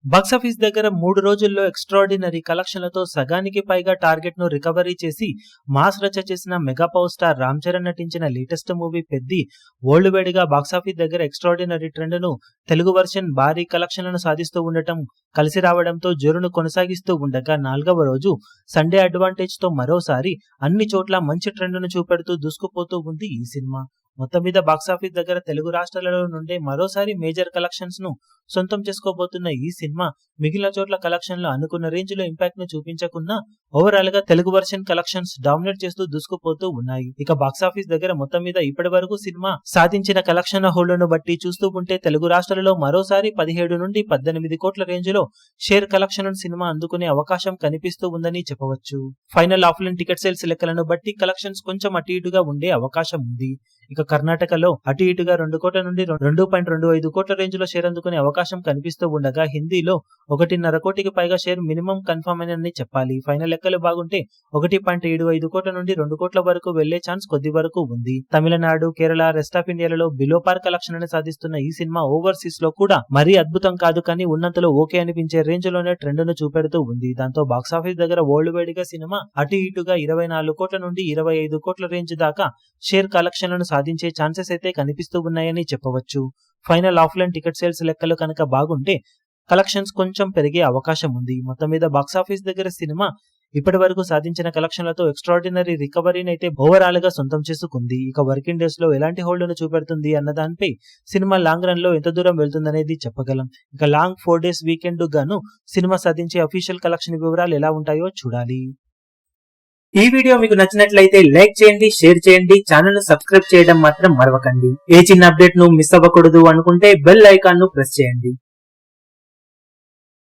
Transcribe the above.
Box office దగ్గర 3 రోజుల్లో extraordinary కలెక్షన్లతో సగానికి పైగా టార్గెట్ ను రికవరీ చేసి మాస్ రచ చేసిన mega power star Ram Charan నటించిన latest movie Peddi world wide గా బాక్సాఫీస్ దగ్గర ఎక్స్ట్రాడినరీ ట్రెండ్ ను తెలుగు వర్షన్ భారీ కలెక్షన్లను సాధిస్తూ ఉండటం కలిసి రావడంతో జోరును కొనసాగిస్తూ ఉండగా 4వ రోజు సండే అడ్వాంటేజ్ తో మరోసారి అన్ని చోట్ల మంచి ట్రెండ్ ను చూపెడుతూ దూసుకుపోతూ ఉంది ఈ సినిమా. మొత్తం మీద బాక్సాఫీస్ దగ్గర తెలుగు రాష్ట్రాలలో నుండే మరోసారి మేజర్ కలెక్షన్స్ ను సొంతం చేసుకోబోతున్న ఈ సినిమా మిగిలిన చోట్ల కలెక్షన్లు అనుకున్న రేంజ్ లో ఇంపాక్ట్ ను చూపించకున్నా ఓవరాల్ గా తెలుగు వర్షన్ కలెక్షన్స్ డామినేట్ చేస్తూ దూసుకుపోతూ ఉన్నాయి. ఇక బాక్సాఫీస్ దగ్గర మొత్తం మీద ఇప్పటి వరకు సినిమా సాధించిన కలెక్షన్ హోల్డ్ను బట్టి చూస్తూ ఉంటే తెలుగు రాష్ట్రాలలో మరోసారి 17 నుండి 18 కోట్ల రేంజ్ లో షేర్ కలెక్షన్ సినిమా అందుకునే అవకాశం కనిపిస్తూ ఉందని చెప్పవచ్చు. ఫైనల్ ఆఫ్లైన్ టికెట్ సేల్స్ లెక్కలను బట్టి కలెక్షన్స్ కొంచెం అటు ఇటుగా ఉండే అవకాశం ఉంది. ఇక కర్ణాటకలో అటు ఇటుగా 2 కోట్ల నుండి 2.25 కోట్ల రేంజ్ లో షేర్ అందుకునే అవకాశం కనిపిస్తూ ఉండగా హిందీలో 1.5 కోటికి పైగా షేర్ మినిమం కన్ఫర్మ్ అని చెప్పాలి. ఫైనల్ లెక్కలు బాగుంటే 1.75 కోట్ల నుండి 2 కోట్ల వరకు వెళ్లే ఛాన్స్ కొద్ది వరకు ఉంది. తమిళనాడు, కేరళ, రెస్ట్ ఆఫ్ ఇండియాలలో బిలో పార్ కలెక్షన్ అని సాధిస్తున్న ఈ సినిమా ఓవర్సీస్ లో కూడా మరీ అద్భుతం కాదు కానీ ఉన్నంతలో ఓకే అనిపించే రేంజ్ లోనే ట్రెండ్ ను చూపెడుతూ ఉంది. దాంతో బాక్సాఫీస్ దగ్గర వరల్డ్ వైడ్ గా సినిమా అటు ఇటుగా 24 కోట్ల నుండి 25 కోట్ల రేంజ్ దాకా షేర్ కలెక్షన్లను సాధించే ఛాన్సెస్ అయితే కనిపిస్తూ ఉన్నాయని చెప్పవచ్చు. ఫైనల్ ఆఫ్లైన్ టికెట్ సేల్స్ లెక్కలు కనుక బాగుంటే కలెక్షన్స్ కొంచెం పెరిగే అవకాశం ఉంది. మొత్తం మీద బాక్సాఫీస్ దగ్గర సినిమా ఇప్పటి వరకు సాధించిన కలెక్షన్లతో ఎక్స్ట్రాడినరీ రికవరీని అయితే ఓవరాల్ గా సొంతం చేసుకుంది. ఇక వర్కింగ్ డేస్ లో ఎలాంటి హోల్డ్ ను చూపెడుతుంది అన్న దానిపై సినిమా లాంగ్ రన్ లో ఎంత దూరం వెళ్తుందనేది చెప్పగలం. ఇక లాంగ్ 4 డేస్ వీకెండ్ గాను సినిమా సాధించే అఫీషియల్ కలెక్షన్ వివరాలు ఎలా ఉంటాయో చూడాలి. ఈ వీడియో మీకు నచ్చినట్లయితే లైక్ చేయండి, షేర్ చేయండి, ఛానల్ ను సబ్స్క్రైబ్ చేయడం మాత్రం మరవకండి. ఏ చిన్న అప్డేట్ ను మిస్ అవ్వకూడదు అనుకుంటే బెల్ ఐకాన్ ను ప్రెస్ చేయండి.